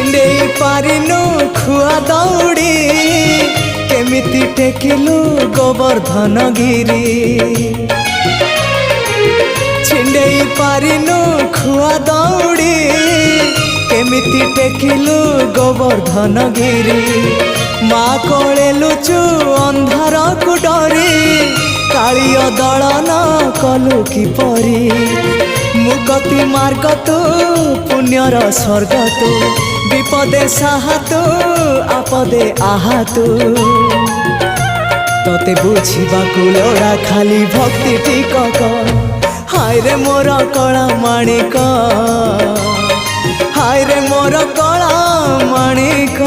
छिंडेई पारिनु खुआ दौड़ी केमिति टेकिलु गोवर्धन गिरी छिंडेई पारिनु खुआ दौड़ी केमिति टेकिलु गोवर्धन गिरी माँ कोले लुचु अंधार को डरी कालिय दलन कलु किपरी मुक्ति मार्ग तू पुण्यर स्वर्ग तू विपदे साहा तू आपदे आहा तू तते बुझिबाकु लोड़ा खाली भक्ति टिकक हाय रे मोर कला माणिक हाय रे मोर कला माणिक।